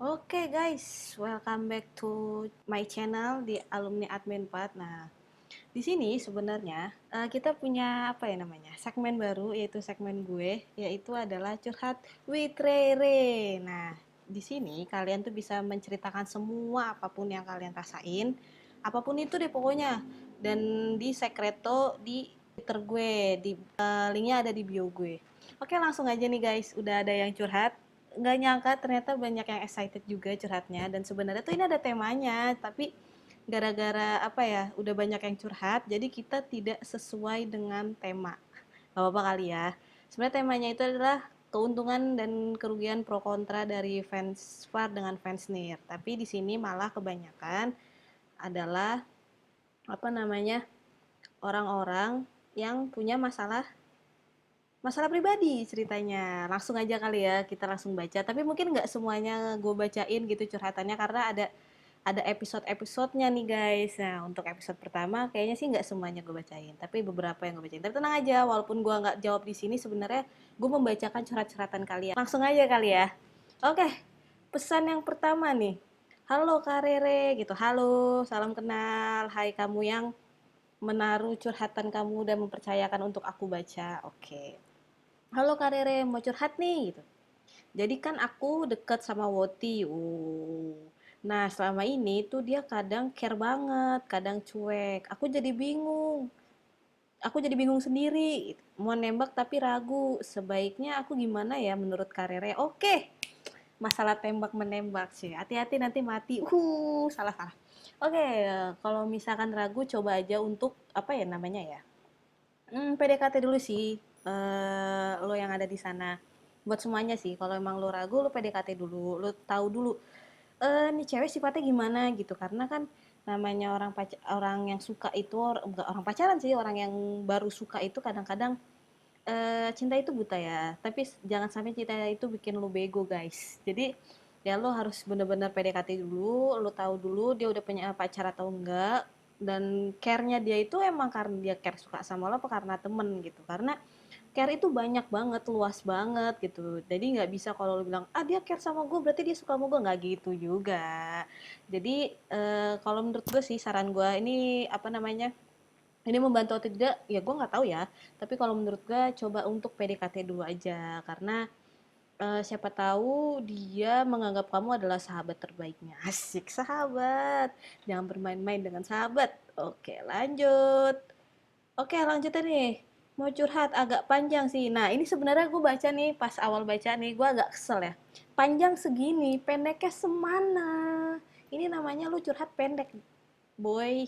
Oke guys, welcome back to my channel di Alumni Admin 4. Nah, di sini sebenarnya kita punya apa ya namanya? Segmen baru, yaitu segmen gue, yaitu adalah curhat with Rere. Nah, di sini kalian tuh bisa menceritakan semua apapun yang kalian rasain, apapun itu deh pokoknya. Dan di Secreto di Twitter gue, di linknya ada di bio gue. Oke, langsung aja nih guys, udah ada yang curhat. Nggak nyangka ternyata banyak yang excited juga curhatnya, dan sebenarnya tuh ini ada temanya, tapi gara-gara apa ya, udah banyak yang curhat jadi kita tidak sesuai dengan tema. Gak apa-apa kali ya. Sebenarnya temanya itu adalah keuntungan dan kerugian pro kontra dari fans VAR dengan fans NIR, tapi di sini malah kebanyakan adalah apa namanya, orang-orang yang punya masalah masalah pribadi ceritanya. Langsung aja kali ya, kita langsung baca. Tapi mungkin nggak semuanya gue bacain gitu curhatannya, karena ada episode-episodenya nih guys. Nah, untuk episode pertama kayaknya sih nggak semuanya gue bacain, tapi beberapa yang gue bacain. Tapi tenang aja, walaupun gue nggak jawab di sini, sebenarnya gue membacakan curhat-curhatan kalian. Langsung aja kali ya. Oke, pesan yang pertama nih. Halo Kak Rere gitu. Halo, salam kenal. Hai kamu yang menaruh curhatan kamu dan mempercayakan untuk aku baca. Oke. Halo Kak Rere, mau curhat nih gitu. Jadi kan aku deket sama Woti. Nah, selama ini tuh dia kadang care banget, kadang cuek. Aku jadi bingung sendiri. Mau nembak tapi ragu. Sebaiknya aku gimana ya menurut Kak Rere? Oke, masalah tembak menembak sih. Hati-hati nanti mati. Salah-salah. Oke, kalau misalkan ragu coba aja untuk apa ya namanya ya? PDKT dulu sih, lo yang ada di sana. Buat semuanya sih, kalau emang lo ragu, lo PDKT dulu, lo tahu dulu, nih cewek sifatnya gimana gitu. Karena kan namanya orang yang suka itu, enggak orang pacaran sih, orang yang baru suka itu kadang-kadang cinta itu buta ya. Tapi jangan sampai cinta itu bikin lo bego guys. Jadi ya lo harus bener-bener PDKT dulu, lo tahu dulu dia udah punya pacar atau enggak, dan care-nya dia itu emang karena dia care suka sama lo apa karena temen gitu. Karena care itu banyak banget, luas banget gitu. Jadi nggak bisa kalau lo bilang ah dia care sama gue berarti dia suka sama gue, nggak gitu juga. Jadi kalau menurut gue sih, saran gue ini apa namanya, ini membantu atau tidak ya gue nggak tahu ya, tapi kalau menurut gue coba untuk PDKT dulu aja, karena siapa tahu dia menganggap kamu adalah sahabat terbaiknya. Asik, sahabat, jangan bermain-main dengan sahabat. Oke, lanjut. Oke, lanjutnya nih, mau curhat agak panjang sih. Nah, ini sebenarnya gue baca nih, pas awal baca nih gue agak kesel ya, panjang segini pendeknya semana. Ini namanya lu curhat pendek, boy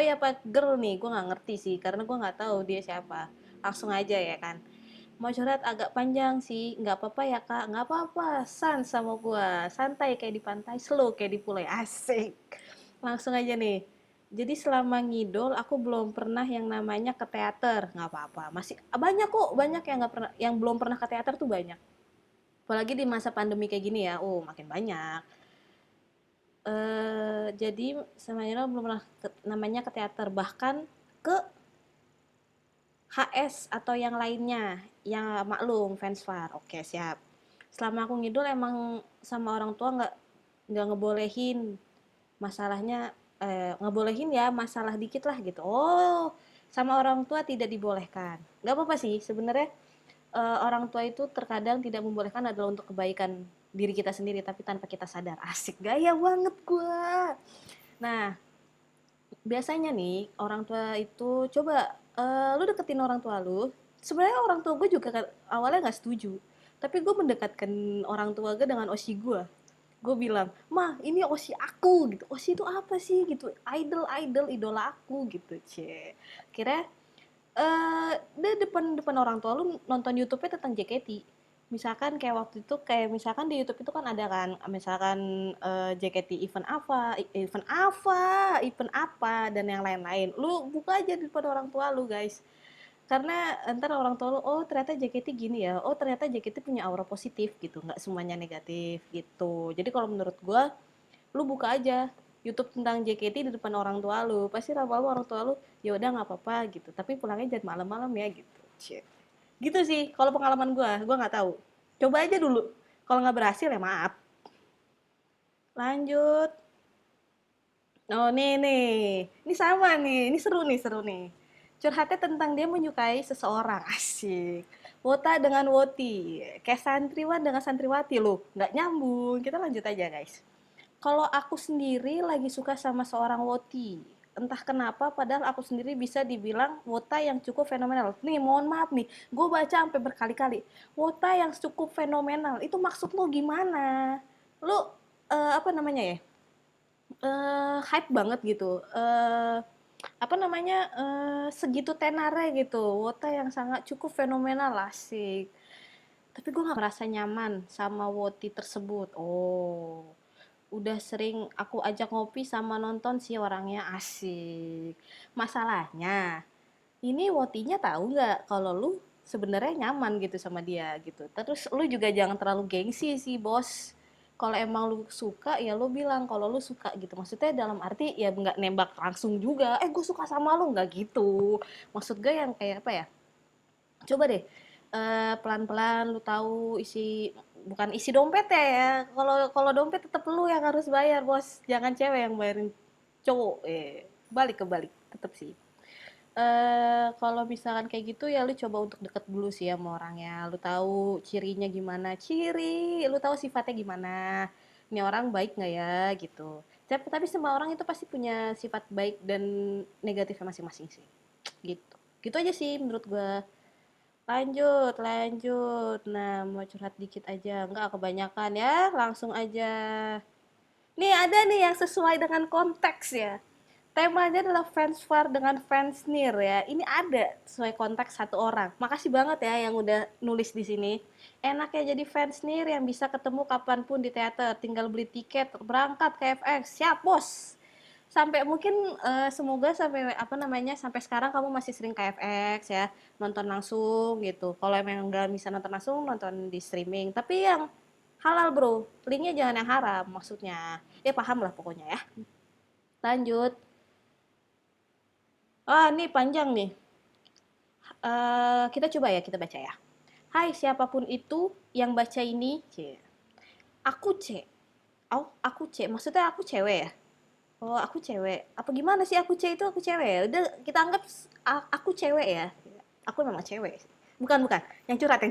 apa girl nih, gue nggak ngerti sih karena gue nggak tahu dia siapa. Langsung aja ya kan, mau curhat agak panjang sih, nggak apa-apa ya kak, nggak apa-apa, sama gue santai kayak di pantai, slow kayak di pulau, asik. Langsung aja nih, jadi selama ngidol aku belum pernah yang namanya ke teater. Nggak apa-apa, masih banyak kok, banyak yang nggak pernah, yang belum pernah ke teater tuh banyak, apalagi di masa pandemi kayak gini ya, makin banyak. Jadi sebenarnya belum pernah namanya ke teater, bahkan ke HS atau yang lainnya, yang maklum fans VAR. Oke, siap. Selama aku ngidol emang sama orang tua nggak ngebolehin, masalahnya ngebolehin ya masalah dikit lah gitu. Sama orang tua tidak dibolehkan. Nggak apa-apa sih sebenarnya. Orang tua itu terkadang tidak membolehkan adalah untuk kebaikan diri kita sendiri, tapi tanpa kita sadar. Asik, gaya banget gua. Nah, biasanya nih orang tua itu coba, lu deketin orang tua lu. Sebenarnya orang tua gue juga awalnya nggak setuju, tapi gue mendekatkan orang tua gue dengan osi gue bilang mah ini osi aku gitu, osi itu apa sih gitu, idola aku gitu. Kira di depan depan orang tua lu nonton YouTube-nya tentang JKT. Misalkan kayak waktu itu, kayak misalkan di YouTube itu kan ada kan, misalkan JKT event apa dan yang lain-lain. Lu buka aja di depan orang tua lu, guys. Karena entar orang tua lu, oh ternyata JKT gini ya, oh ternyata JKT punya aura positif gitu, nggak semuanya negatif gitu. Jadi kalau menurut gua, lu buka aja YouTube tentang JKT di depan orang tua lu, pasti lama-lama orang tua lu ya udah nggak apa-apa gitu, tapi pulangnya jangan malam-malam ya gitu. Gitu sih kalau pengalaman gua nggak tahu, coba aja dulu. Kalau nggak berhasil ya maaf. Lanjut. Oh, nih. Ini sama nih. Ini seru nih. Curhatnya tentang dia menyukai seseorang. Asik. Wota dengan Woti. Kayak santriwan dengan santriwati loh. Nggak nyambung. Kita lanjut aja, guys. Kalau aku sendiri lagi suka sama seorang Woti. Entah kenapa, padahal aku sendiri bisa dibilang Wota yang cukup fenomenal. Nih, mohon maaf nih. Gue baca sampai berkali-kali. Wota yang cukup fenomenal. Itu maksud lo gimana? Lo, apa namanya ya? Hype banget gitu, apa namanya, segitu tenarnya gitu, Wota yang sangat cukup fenomenal, asik. Tapi gue nggak merasa nyaman sama Woti tersebut. Oh, udah sering aku ajak ngopi sama nonton sih orangnya, asik. Masalahnya, ini Wotinya tahu nggak kalau lu sebenarnya nyaman gitu sama dia gitu. Terus lu juga jangan terlalu gengsi sih bos. Kalau emang lu suka ya lu bilang kalau lu suka gitu. Maksudnya dalam arti ya nggak nembak langsung juga. Gue suka sama lu nggak gitu. Maksud gue yang kayak apa ya? Coba deh pelan-pelan lu tahu isi bukan isi dompet ya. Kalau kalau dompet tetap lu yang harus bayar bos. Jangan cewek yang bayarin cowok. Balik tetap sih. Kalau misalkan kayak gitu ya lu coba untuk deket dulu sih ya sama orangnya. Lu tahu cirinya gimana, lu tahu sifatnya gimana. Ini orang baik nggak ya gitu. Tapi semua orang itu pasti punya sifat baik dan negatifnya masing-masing sih. Gitu. Gitu aja sih menurut gua. Lanjut. Nah, mau curhat dikit aja. Nggak kebanyakan ya, langsung aja. Nih ada nih yang sesuai dengan konteks ya. Temanya adalah fans far dengan fans near ya. Ini ada sesuai konteks satu orang. Makasih banget ya yang udah nulis di sini. Enak ya jadi fans near yang bisa ketemu kapanpun di teater. Tinggal beli tiket, berangkat ke FX. Siap bos. Sampai mungkin semoga sampai apa namanya sampai sekarang kamu masih sering ke FX ya nonton langsung gitu. Kalau emang nggak bisa nonton langsung nonton di streaming. Tapi yang halal bro, linknya jangan yang haram maksudnya. Ya paham lah pokoknya ya. Lanjut. Nih panjang nih. Kita coba ya, kita baca ya. Hai siapapun itu yang baca ini, C. Aku C. Oh, aku C. Maksudnya aku cewek ya? Oh, aku cewek. Apa gimana sih aku C itu aku cewek ya? Udah kita anggap aku cewek ya. Aku memang cewek. Bukan. Yang curhat.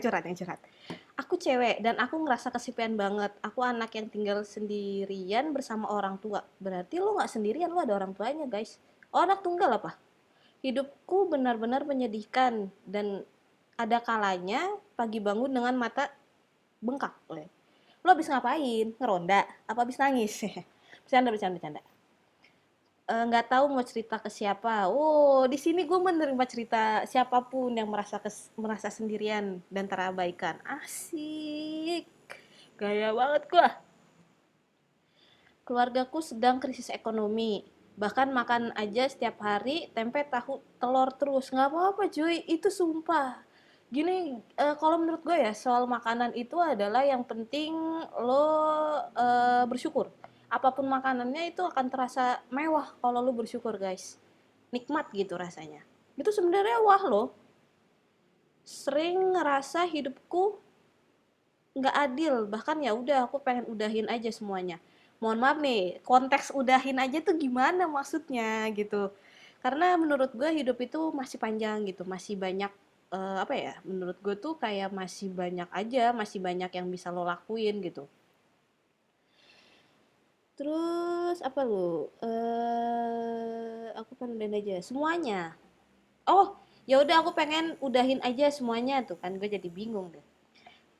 Aku cewek dan aku ngerasa kesepian banget. Aku anak yang tinggal sendirian bersama orang tua. Berarti lu nggak sendirian, lu ada orang tuanya, guys. Oh, anak tunggal apa? Hidupku benar-benar menyedihkan dan ada kalanya pagi bangun dengan mata bengkak. Lo habis ngapain? Ngeronda? Apa habis nangis? Bercanda. Nggak tahu mau cerita ke siapa. Oh, di sini gue menerima cerita siapapun yang merasa sendirian dan terabaikan. Asik. Gaya banget gue. Keluargaku sedang krisis ekonomi. Bahkan makan aja setiap hari tempe tahu telur terus. Nggak apa-apa cuy, itu sumpah. Gini, kalau menurut gue ya soal makanan itu adalah yang penting lo bersyukur. Apapun makanannya itu akan terasa mewah kalau lo bersyukur guys. Nikmat gitu rasanya. Itu sebenarnya wah lo. Sering ngerasa hidupku nggak adil, bahkan ya udah aku pengen udahin aja semuanya. Mohon maaf nih, konteks udahin aja tuh gimana maksudnya gitu. Karena menurut gue hidup itu masih panjang gitu, masih banyak apa ya? Menurut gue tuh kayak masih banyak aja, masih banyak yang bisa lo lakuin gitu. Terus apa lu? Aku pengen udahin aja semuanya. Oh, ya udah aku pengen udahin aja semuanya tuh kan gue jadi bingung deh.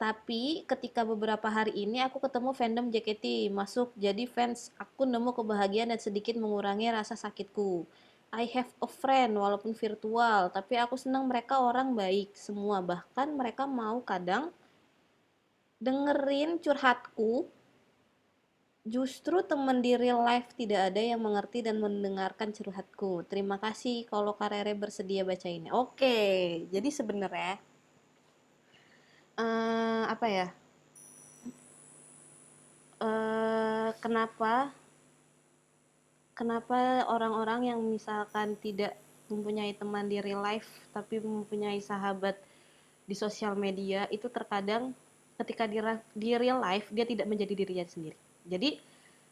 Tapi ketika beberapa hari ini aku ketemu fandom JKT, masuk jadi fans, aku nemu kebahagiaan dan sedikit mengurangi rasa sakitku. I have a friend walaupun virtual, tapi aku senang mereka orang baik semua. Bahkan mereka mau kadang dengerin curhatku. Justru teman di real life tidak ada yang mengerti dan mendengarkan curhatku. Terima kasih kalau Karere bersedia baca ini. Oke, jadi sebenarnya apa ya? Kenapa kenapa orang-orang yang misalkan tidak mempunyai teman di real life tapi mempunyai sahabat di sosial media itu terkadang ketika di real life dia tidak menjadi dirinya sendiri. Jadi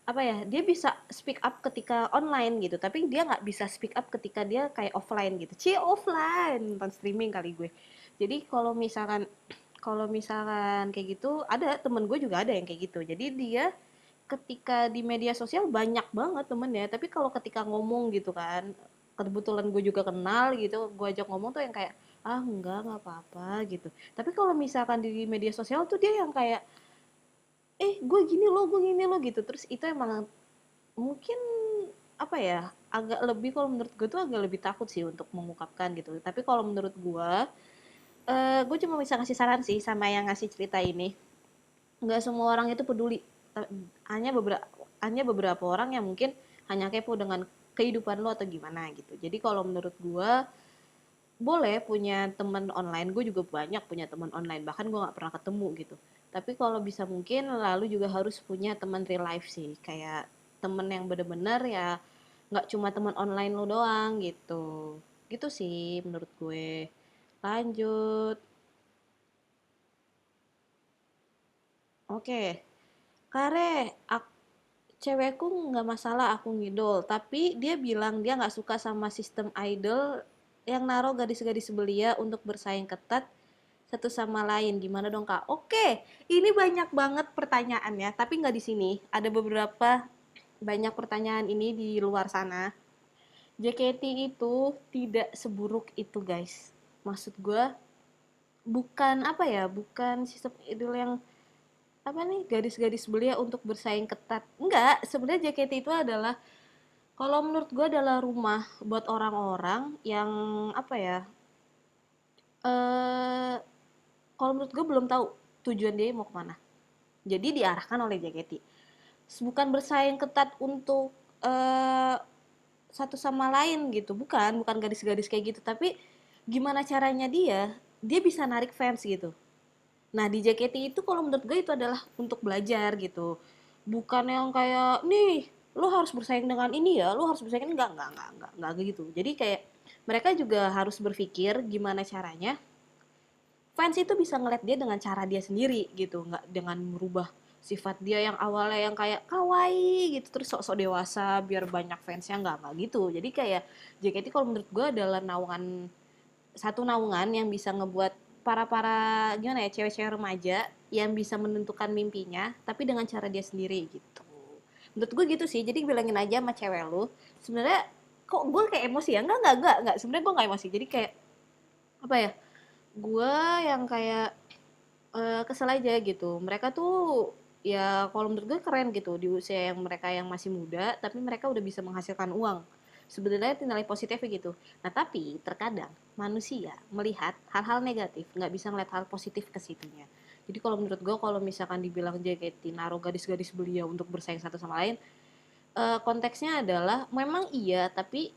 apa ya, dia bisa speak up ketika online gitu, tapi dia nggak bisa speak up ketika dia kayak offline gitu. Offline nonton streaming kali gue. Jadi kalau misalkan kayak gitu, ada temen gue juga ada yang kayak gitu. Jadi dia ketika di media sosial banyak banget temennya, tapi kalau ketika ngomong gitu kan, kebetulan gue juga kenal gitu, gue ajak ngomong tuh yang kayak, ah enggak, nggak apa-apa gitu. Tapi kalau misalkan di media sosial tuh dia yang kayak, gue gini loh gitu. Terus itu emang mungkin apa ya, agak lebih, kalau menurut gue tuh agak lebih takut sih untuk mengungkapkan gitu. Tapi kalau menurut gue cuma bisa ngasih saran sih sama yang ngasih cerita ini. Nggak semua orang itu peduli. Hanya beberapa beberapa orang yang mungkin hanya kepo dengan kehidupan lo atau gimana gitu. Jadi kalau menurut gue boleh punya teman online. Gue juga banyak punya teman online, bahkan gue nggak pernah ketemu gitu. Tapi kalau bisa mungkin lalu juga harus punya teman real life sih, kayak temen yang bener-bener ya nggak cuma teman online lo doang gitu. Gitu sih menurut gue. Lanjut. Oke, Kare, cewekku nggak masalah aku ngidol, tapi dia bilang dia nggak suka sama sistem idol yang naruh gadis-gadis belia untuk bersaing ketat satu sama lain. Gimana dong kak? Oke, ini banyak banget pertanyaannya, tapi nggak di sini. Ada beberapa banyak pertanyaan ini di luar sana. JKT itu tidak seburuk itu guys. Maksud gue bukan apa ya, bukan sistem idol yang apa nih, gadis-gadis belia untuk bersaing ketat. Enggak, sebenarnya JKT itu adalah, kalau menurut gue adalah rumah buat orang-orang yang apa ya, eh kalau menurut gue belum tahu tujuan dia mau kemana. Jadi diarahkan oleh JKT. Bukan bersaing ketat untuk eh satu sama lain gitu, bukan gadis-gadis kayak gitu, tapi gimana caranya dia bisa narik fans gitu. Nah di JKT itu kalau menurut gue itu adalah untuk belajar gitu, bukan yang kayak nih lo harus bersaing dengan ini ya, lo harus bersaing, enggak gitu. Jadi kayak mereka juga harus berpikir gimana caranya fans itu bisa ngeliat dia dengan cara dia sendiri gitu, nggak dengan merubah sifat dia yang awalnya yang kayak kawaii gitu terus sok-sok dewasa biar banyak fansnya, nggak gitu. Jadi kayak JKT kalau menurut gue adalah naungan yang bisa ngebuat para para gimana ya, cewek-cewek remaja yang bisa menentukan mimpinya tapi dengan cara dia sendiri gitu. Menurut gue gitu sih. Jadi bilangin aja sama cewek lu, sebenarnya kok gue kayak emosi ya, enggak, sebenarnya gue nggak emosi. Jadi kayak apa ya, gue yang kayak kesel aja gitu. Mereka tuh ya kalau menurut gue keren gitu di usia yang mereka yang masih muda, tapi mereka udah bisa menghasilkan uang. Sebenarnya nilai positifnya gitu. Nah tapi terkadang manusia melihat hal-hal negatif, nggak bisa ngeliat hal positif ke situnya. Jadi kalau menurut gue, kalau misalkan dibilang JKT naruh gadis-gadis belia untuk bersaing satu sama lain, konteksnya adalah memang iya, tapi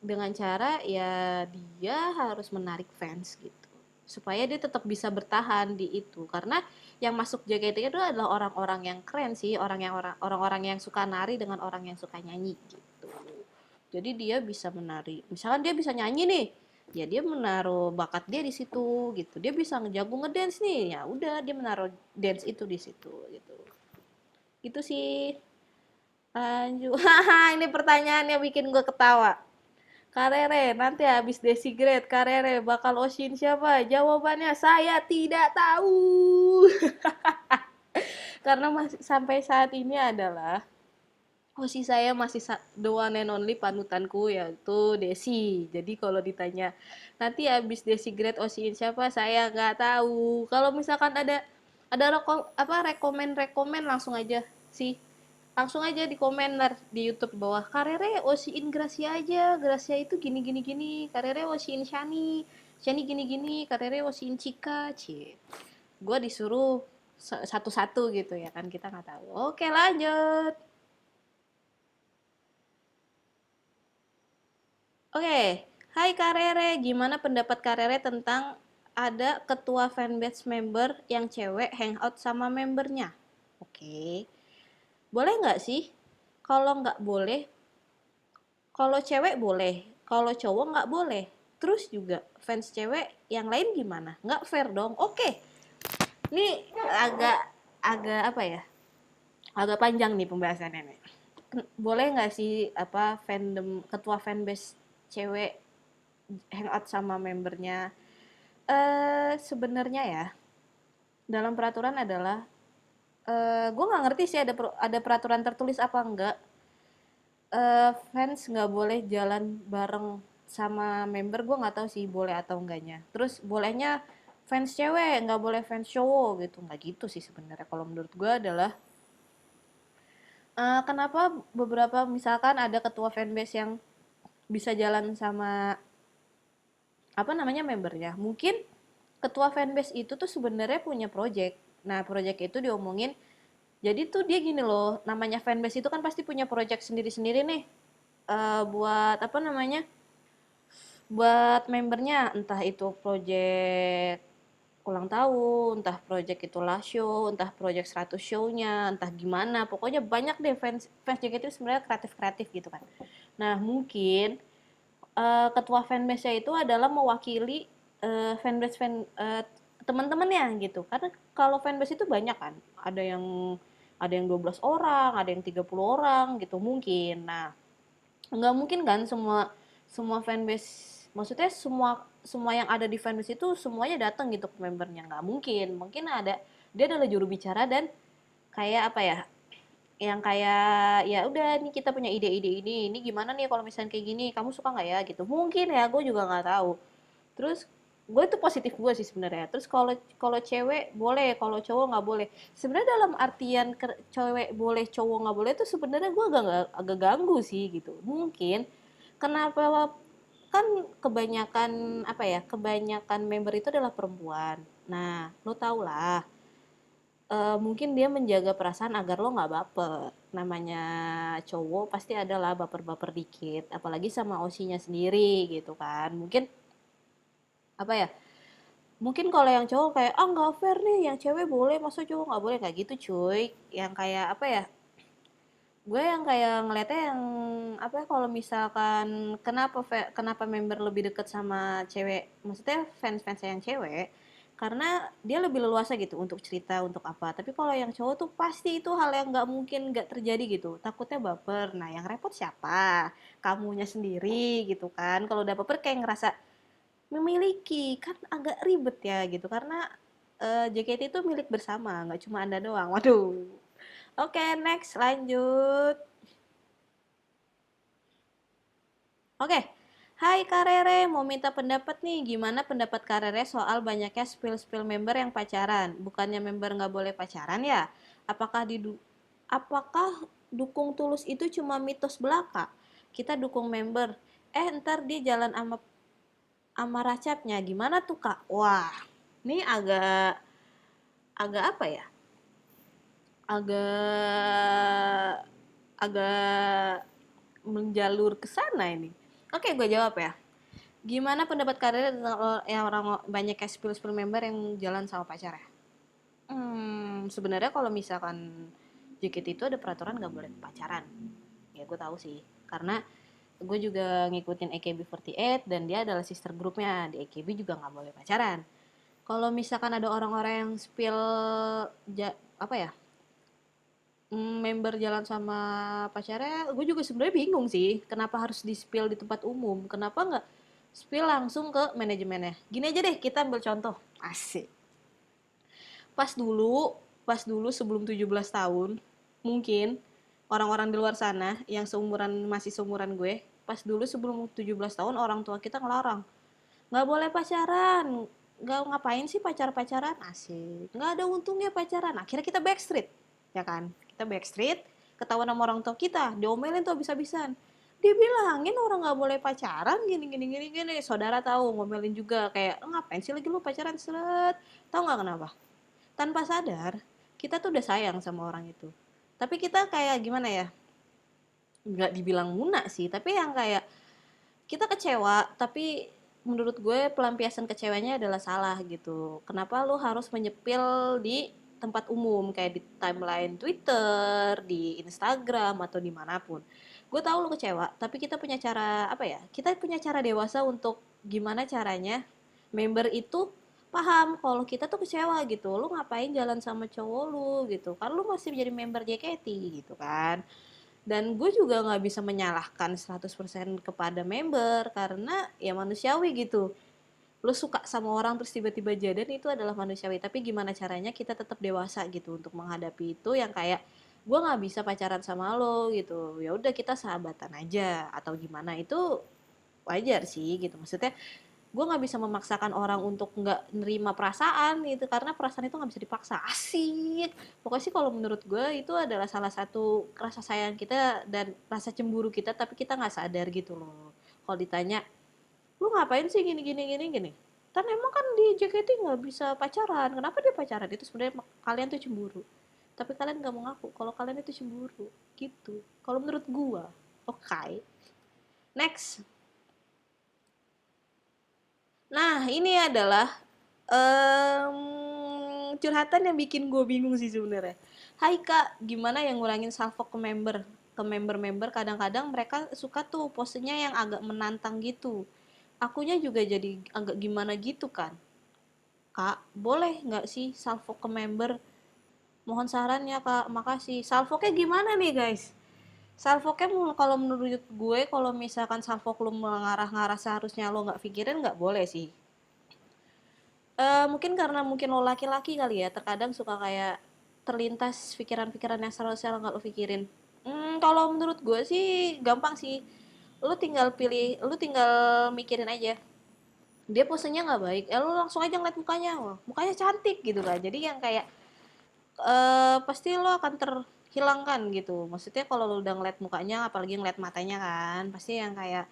dengan cara ya dia harus menarik fans gitu supaya dia tetap bisa bertahan di itu, karena yang masuk JKT itu adalah orang-orang yang keren sih, orang-orang yang suka nari dengan orang yang suka nyanyi gitu. Jadi dia bisa menari, misalkan dia bisa nyanyi nih, ya dia menaruh bakat dia di situ gitu. Dia bisa ngejago ngedance nih, ya udah dia menaruh dance itu di situ gitu. Itu sih. Lanjut. Haha, ini pertanyaannya bikin gue ketawa. Karere, nanti habis Desi Grade, Karere bakal Oshin siapa? Jawabannya saya tidak tahu. Karena masih sampai saat ini adalah Oshi saya masih the one and only panutanku, yaitu Desi. Jadi kalau ditanya nanti habis Desi Grade Oshin siapa, saya nggak tahu. Kalau misalkan ada rekomen langsung aja sih, langsung aja di komentar di YouTube bawah, Karere osiin Gracia aja, Gracia itu gini gini gini, Karere osiin Shani, Shani gini gini, Karere osiin Cika, cie. Gue disuruh satu-satu gitu ya kan, kita nggak tahu. Oke lanjut. Oke, hai Karere, gimana pendapat Karere tentang ada ketua fanbase member yang cewek hangout sama membernya? Oke, boleh nggak sih? Kalau nggak boleh, kalau cewek boleh, kalau cowok nggak boleh. Terus juga fans cewek yang lain gimana? Nggak fair dong. Oke, Ini agak agak apa ya? Agak panjang nih pembahasannya nih. Boleh nggak sih apa fandom ketua fanbase cewek hangout sama membernya? Sebenarnya ya dalam peraturan adalah gue nggak ngerti sih ada peraturan tertulis apa enggak. Fans nggak boleh jalan bareng sama member, gue nggak tahu sih boleh atau enggaknya. Terus bolehnya fans cewek nggak boleh fans cowok gitu, nggak gitu sih sebenarnya. Kalau menurut gue adalah kenapa beberapa misalkan ada ketua fanbase yang bisa jalan sama apa namanya membernya, mungkin ketua fanbase itu tuh sebenarnya punya project. Nah project itu diomongin, jadi tuh dia gini loh, namanya fanbase itu kan pasti punya project sendiri-sendiri nih. Buat apa namanya, buat membernya, entah itu project ulang tahun, entah project itu last show, entah project 100 show-nya, entah gimana. Pokoknya banyak deh fans fans JKT itu sebenarnya kreatif-kreatif gitu kan. Nah, mungkin ketua fanbase-nya itu adalah mewakili fanbase teman-temannya gitu. Karena kalau fanbase itu banyak kan. Ada yang 12 orang, ada yang 30 orang gitu mungkin. Nah, nggak mungkin kan semua semua fanbase, maksudnya semua semua yang ada di fanbase itu semuanya datang gitu ke membernya, nggak mungkin. Mungkin dia adalah juru bicara dan kayak apa ya, yang kayak ya udah nih kita punya ide-ide ini gimana nih kalau misalnya kayak gini kamu suka nggak ya gitu, mungkin ya, gue juga nggak tahu. Terus gue itu positif gue sih sebenarnya. Terus kalau kalau cewek boleh, kalau cowok nggak boleh. Sebenarnya dalam artian cewek boleh cowok nggak boleh itu sebenarnya gue agak ganggu sih gitu. Mungkin kenapa, kan kebanyakan apa ya, kebanyakan member itu adalah perempuan. Nah lo tau lah, mungkin dia menjaga perasaan agar lo nggak baper. Namanya cowok pasti ada lah baper-baper dikit, apalagi sama osinya sendiri gitu kan. Mungkin apa ya, mungkin kalau yang cowok kayak ah nggak fair nih, yang cewek boleh masa cowok nggak boleh, kayak gitu cuy. Yang kayak apa ya, gue yang kayak ngeliatnya yang apa ya, kalau misalkan kenapa member lebih deket sama cewek, maksudnya fans yang cewek, karena dia lebih leluasa gitu untuk cerita untuk apa. Tapi kalau yang cowok tuh pasti itu hal yang nggak mungkin nggak terjadi gitu, takutnya baper. Nah yang repot siapa, kamunya sendiri gitu kan. Kalau udah baper kayak ngerasa memiliki, kan agak ribet ya gitu, karena JKT itu milik bersama, nggak cuma anda doang. Waduh. Oke, next lanjut. Oke, hai Kak Rere, mau minta pendapat nih, gimana pendapat Kak Rere soal banyaknya spill-spill member yang pacaran? Bukannya member nggak boleh pacaran ya? Apakah dukung tulus itu cuma mitos belaka? Kita dukung member, ntar dia jalan sama racapnya, gimana tuh Kak? Wah, ini agak agak apa ya? Agak agak menjalur ke sana ini. Oke, gue jawab ya. Gimana pendapat kalian tentang yang orang banyak kayak spill-spill member yang jalan sama pacarnya? Sebenarnya kalau misalkan JKT itu ada peraturan nggak boleh pacaran. Ya gue tahu sih, karena gue juga ngikutin AKB48 dan dia adalah sister grupnya di AKB, juga nggak boleh pacaran. Kalau misalkan ada orang-orang yang spill apa ya, member jalan sama pacarnya, gue juga sebenarnya bingung sih kenapa harus di spill di tempat umum, kenapa nggak spill langsung ke manajemennya. Gini aja deh, kita ambil contoh asik, pas dulu pas dulu sebelum 17 tahun, mungkin orang-orang di luar sana yang masih seumuran gue, pas dulu sebelum 17 tahun orang tua kita ngelarang nggak boleh pacaran, nggak, ngapain sih pacaran asik, nggak ada untungnya pacaran. Akhirnya kita backstreet, ya kan, kita backstreet, ketahuan sama orang tua kita, diomelin tuh habis-habisan, dibilangin orang nggak boleh pacaran gini gini gini gini. Saudara tahu, ngomelin juga kayak ngapain sih lagi lu pacaran, seret. Tahu nggak kenapa? Tanpa sadar kita tuh udah sayang sama orang itu, tapi kita kayak gimana ya, nggak dibilang muna sih, tapi yang kayak kita kecewa, tapi menurut gue pelampiasan kecewanya adalah salah gitu. Kenapa lu harus menyepil di tempat umum kayak di timeline Twitter, di Instagram atau dimanapun? Gue tahu lu kecewa, tapi kita punya cara apa ya? Kita punya cara dewasa untuk gimana caranya member itu paham kalau kita tuh kecewa gitu, lu ngapain jalan sama cowok lu gitu kan, lu masih jadi member JKT gitu kan. Dan gue juga nggak bisa menyalahkan 100% kepada member karena ya manusiawi gitu, lu suka sama orang terus tiba-tiba jadian itu adalah manusiawi, tapi gimana caranya kita tetap dewasa gitu untuk menghadapi itu, yang kayak gue nggak bisa pacaran sama lo gitu, ya udah kita sahabatan aja atau gimana, itu wajar sih gitu, maksudnya gue nggak bisa memaksakan orang untuk nggak nerima perasaan gitu, karena perasaan itu nggak bisa dipaksa, asik. Pokoknya sih kalau menurut gue itu adalah salah satu rasa sayang kita dan rasa cemburu kita tapi kita nggak sadar gitu loh. Kalau ditanya lu ngapain sih gini gini gini gini, kan emang kan di JKT nggak bisa pacaran, kenapa dia pacaran, itu sebenarnya kalian tuh cemburu tapi kalian nggak mau ngaku kalau kalian itu cemburu gitu kalau menurut gua. Oke, okay. Next. Nah ini adalah curhatan yang bikin gue bingung sih sebenarnya. Hai kak, gimana yang ngurangin salfok ke member, member kadang-kadang mereka suka tuh posenya yang agak menantang gitu, akunya juga jadi agak gimana gitu kan. Kak, boleh nggak sih salvo ke member? Mohon sarannya kak, makasih. Salvoknya gimana nih guys? Salvoknya kalau menurut gue, kalau misalkan salvok lu mengarah-ngarah seharusnya lo nggak pikirin, nggak boleh sih. Mungkin karena mungkin lo laki-laki kali ya, terkadang suka kayak terlintas pikiran-pikiran yang seharusnya lo nggak lo pikirin. Kalau menurut gue sih gampang sih. Lu tinggal pilih, lu tinggal mikirin aja dia posenya nggak baik, lu langsung aja ngeliat mukanya, wah mukanya cantik gitu kan, jadi yang kayak pasti lo akan terhilangkan gitu, maksudnya kalau lo udah ngeliat mukanya apalagi ngeliat matanya kan pasti yang kayak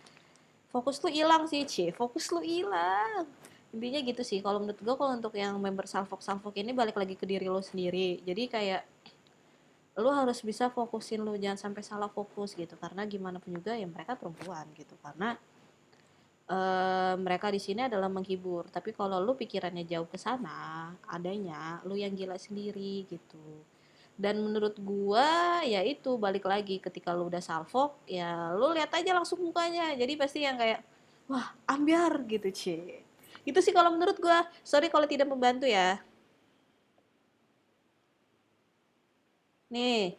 fokus lu hilang sih, fokus lu hilang, intinya gitu sih kalau menurut gue. Kalau untuk yang member salfok salfok ini balik lagi ke diri lo sendiri, jadi kayak lo harus bisa fokusin, lo jangan sampai salah fokus gitu, karena gimana pun juga ya mereka perempuan gitu, karena mereka di sini adalah menghibur. Tapi kalau lu pikirannya jauh ke sana, adanya lu yang gila sendiri gitu. Dan menurut gua ya itu balik lagi ketika lu udah salfok ya lu lihat aja langsung mukanya. Jadi pasti yang kayak wah, ambiar gitu, cie. Itu sih kalau menurut gua. Sorry kalau tidak membantu ya. Nih,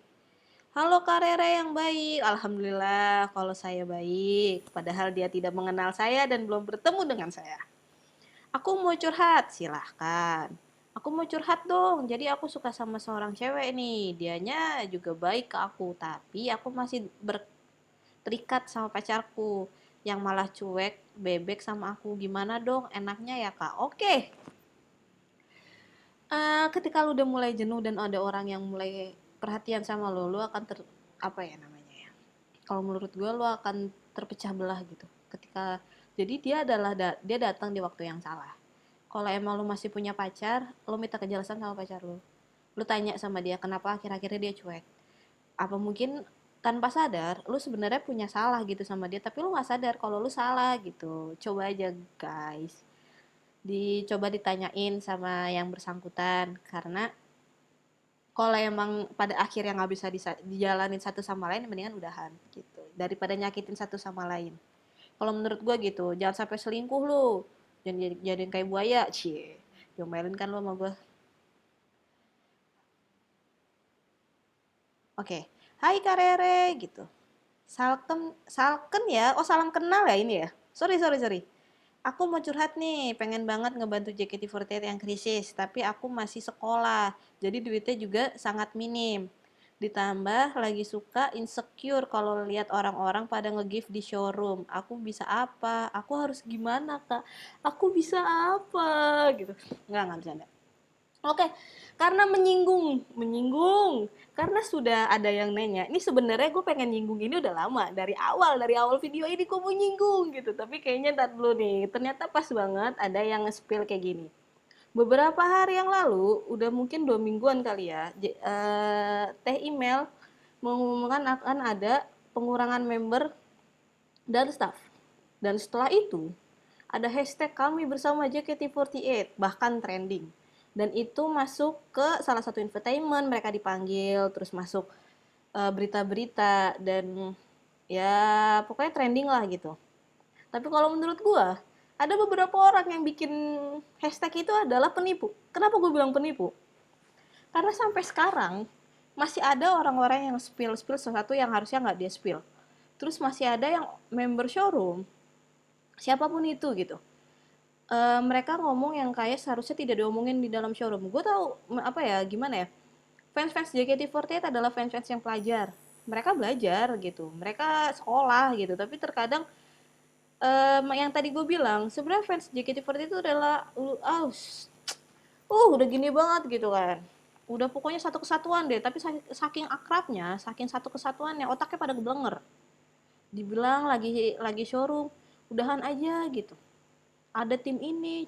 halo Kak Rere yang baik. Alhamdulillah kalau saya baik. Padahal dia tidak mengenal saya dan belum bertemu dengan saya. Aku mau curhat, silahkan. Aku mau curhat dong. Jadi aku suka sama seorang cewek nih. Dianya juga baik ke aku, tapi aku masih terikat sama pacarku yang malah cuek, bebek sama aku. Gimana dong? Enaknya ya kak. Oke. Ketika lu udah mulai jenuh dan ada orang yang mulai perhatian sama lo, lu akan apa ya namanya ya? Kalau menurut gue, lu akan terpecah belah gitu. Ketika jadi dia adalah dia datang di waktu yang salah. Kalau emang lu masih punya pacar, lu minta kejelasan sama pacar lu. Lu tanya sama dia kenapa akhir-akhirnya dia cuek. Apa mungkin tanpa sadar lu sebenarnya punya salah gitu sama dia, tapi lu nggak sadar kalau lu salah gitu. Coba aja guys, dicoba ditanyain sama yang bersangkutan, karena kalau emang pada akhirnya nggak bisa dijalanin satu sama lain, mendingan udahan gitu daripada nyakitin satu sama lain. Kalau menurut gue gitu, jangan sampai selingkuh lu, jangan jadiin kayak buaya, cie, diomelin kan lu sama gue. Oke, hai Kak Rere gitu. Salken, Salken ya? Oh salam kenal ya ini ya? Sorry, sorry, sorry. Aku mau curhat nih, pengen banget ngebantu JKT48 yang krisis, tapi aku masih sekolah, jadi duitnya juga sangat minim. Ditambah lagi suka insecure kalau lihat orang-orang pada nge-gift di showroom. Aku bisa apa? Aku harus gimana, Kak? Aku bisa apa? Gitu. Nggak bercanda. Oke, karena menyinggung, karena sudah ada yang nanya. Ini sebenarnya gue pengen nyinggung ini udah lama, dari awal video ini gue mau nyinggung gitu. Tapi kayaknya ntar dulu nih, ternyata pas banget ada yang nge-spill kayak gini. Beberapa hari yang lalu, udah mungkin 2 mingguan kali ya, Teh Email mengumumkan akan ada pengurangan member dan staff. Dan setelah itu, ada hashtag kami bersama JKT48, bahkan trending. Dan itu masuk ke salah satu infotainment, mereka dipanggil, terus masuk berita-berita, dan ya pokoknya trending lah gitu. Tapi kalau menurut gua, Ada beberapa orang yang bikin hashtag itu adalah penipu. Kenapa gue bilang penipu? Karena sampai sekarang masih ada orang-orang yang spill-spill sesuatu yang harusnya nggak dia spill. Terus masih ada yang member showroom, siapapun itu gitu. Mereka ngomong yang kayak seharusnya tidak diomongin di dalam showroom. Gue tahu apa ya, gimana ya? Fans-fans JKT48 adalah fans-fans yang pelajar. Mereka belajar gitu, mereka sekolah gitu. Tapi terkadang yang tadi gue bilang, sebenarnya fans JKT48 itu adalah udah gini banget gitu kan. Udah pokoknya satu kesatuan deh, tapi saking akrabnya, saking satu kesatuannya, otaknya pada geblenger. Dibilang lagi showroom, udahan aja gitu. Ada tim ini,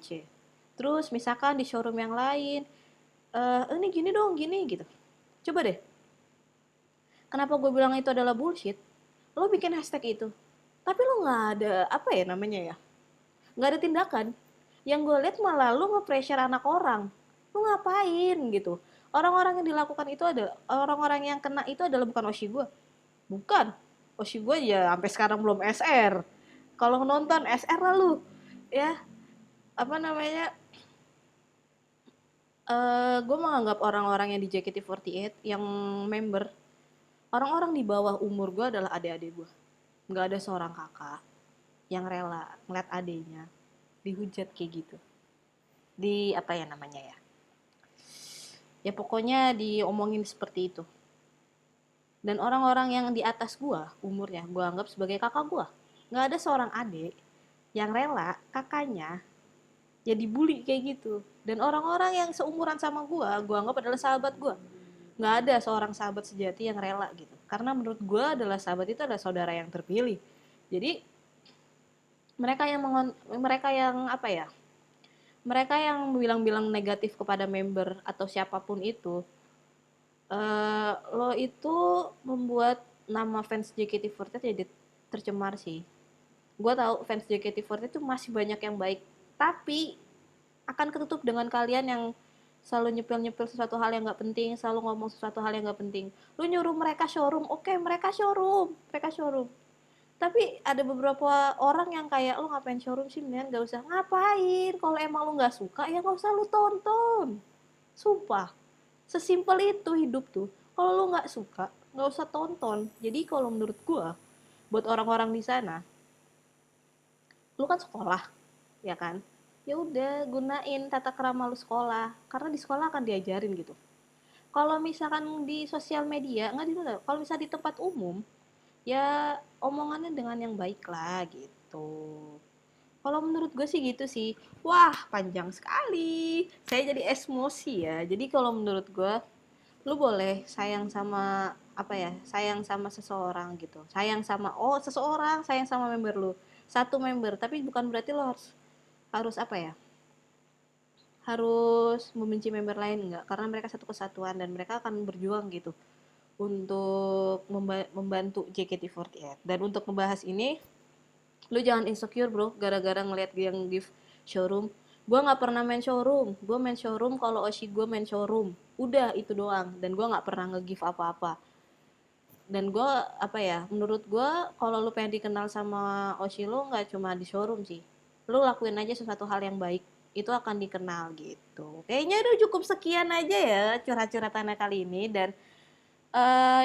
terus misalkan di showroom yang lain, ini gini dong, gini gitu. Coba deh, kenapa gue bilang itu adalah bullshit? Lo bikin hashtag itu, tapi lo nggak ada apa ya namanya ya, nggak ada tindakan. Yang gue lihat malah lo nge-pressure anak orang. Lo ngapain gitu? Orang-orang yang dilakukan itu adalah orang-orang yang kena itu adalah bukan Oshi gue, bukan Oshi gue ya sampai sekarang belum SR. Kalau nonton SR lah lu, ya apa namanya, gue menganggap orang-orang yang di JKT48 yang member, orang-orang di bawah umur gue adalah adik-adik gue. Nggak ada seorang kakak yang rela ngeliat adiknya dihujat kayak gitu. Di apa ya namanya ya? Ya pokoknya diomongin seperti itu. Dan orang-orang yang di atas gue umurnya, gue anggap sebagai kakak gue. Nggak ada seorang adik yang rela kakaknya ya dibully kayak gitu. Dan orang-orang yang seumuran sama gue anggap adalah sahabat gue. Nggak ada seorang sahabat sejati yang rela gitu. Karena menurut gue adalah sahabat itu adalah saudara yang terpilih. Jadi mereka yang apa ya? Mereka yang bilang-bilang negatif kepada member atau siapapun itu, lo itu membuat nama fans JKT48 jadi tercemar sih. Gue tahu fans JKT48 itu masih banyak yang baik, tapi akan ketutup dengan kalian yang selalu nyepil-nyepil sesuatu hal yang nggak penting, selalu ngomong sesuatu hal yang nggak penting. Lu nyuruh mereka showroom, oke, mereka showroom. Tapi ada beberapa orang yang kayak lu ngapain showroom sih, men? Gak usah ngapain. Kalau emang lu nggak suka ya nggak usah lu tonton. Sumpah, sesimpel itu hidup tuh. Kalau lu nggak suka nggak usah tonton. Jadi kalau menurut gua, buat orang-orang di sana, lu kan sekolah, ya kan? Ya udah gunain tata krama lu sekolah, karena di sekolah akan diajarin gitu. Kalau misalkan di sosial media nggak gitu, kalau misalnya di tempat umum ya omongannya dengan yang baik lah gitu. Kalau menurut gue sih gitu sih. Wah, panjang sekali, saya jadi emosi ya. Jadi kalau menurut gue, lu boleh sayang sama apa ya, sayang sama seseorang gitu, sayang sama seseorang, sayang sama member lu, satu member, tapi bukan berarti lo harus harus apa ya, harus membenci member lain, enggak, karena mereka satu kesatuan dan mereka akan berjuang gitu untuk membantu JKT48. Dan untuk membahas ini, lu jangan insecure bro gara-gara ngeliat yang gift showroom. Gue nggak pernah main showroom, gue main showroom kalau Oshi gue main showroom, udah itu doang. Dan gue nggak pernah nge-gift apa-apa. Dan gue apa ya, menurut gue kalau lu pengen dikenal sama Oshi lu nggak cuma di showroom sih, lu lakuin aja sesuatu hal yang baik, itu akan dikenal gitu. Kayaknya udah cukup sekian aja ya curhat-curhatannya kali ini. Dan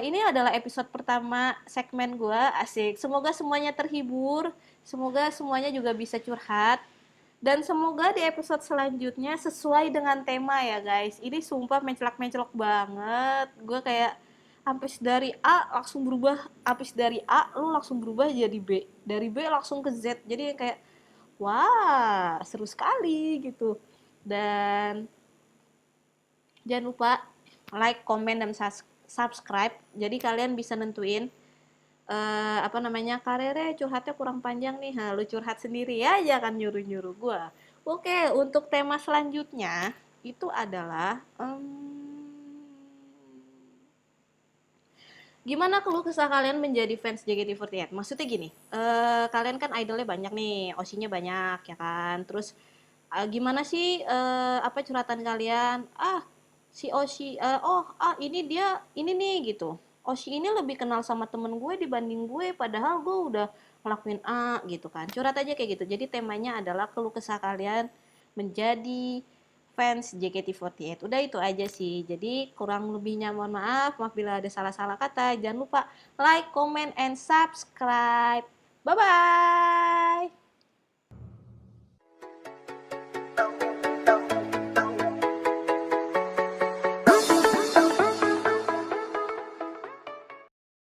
ini adalah episode pertama segmen gue, asik. Semoga semuanya terhibur, semoga semuanya juga bisa curhat. Dan semoga di episode selanjutnya sesuai dengan tema ya guys. Ini sumpah mencelak-mencelok banget. Gue kayak habis dari A langsung berubah, habis dari A lu langsung berubah jadi B. Dari B langsung ke Z. Jadi kayak wah, seru sekali gitu. Dan jangan lupa like, comment, dan subscribe. Jadi kalian bisa nentuin apa namanya, karirnya curhatnya kurang panjang nih, lu curhat sendiri ya, jangan nyuruh-nyuruh gue. Oke, untuk tema selanjutnya itu adalah gimana keluh kesah kalian menjadi fans JKT48? Maksudnya gini, kalian kan idolnya banyak nih, osinya banyak ya kan. Terus gimana sih apa curhatan kalian? Si Oshi, ini dia ini nih gitu. Oshi ini lebih kenal sama temen gue dibanding gue, padahal gue udah ngelakuin A gitu kan. Curhat aja kayak gitu. Jadi temanya adalah keluh kesah kalian menjadi fans JKT48. Udah itu aja sih. Jadi kurang lebihnya mohon maaf. Maaf bila ada salah-salah kata. Jangan lupa like, comment, and subscribe. Bye-bye.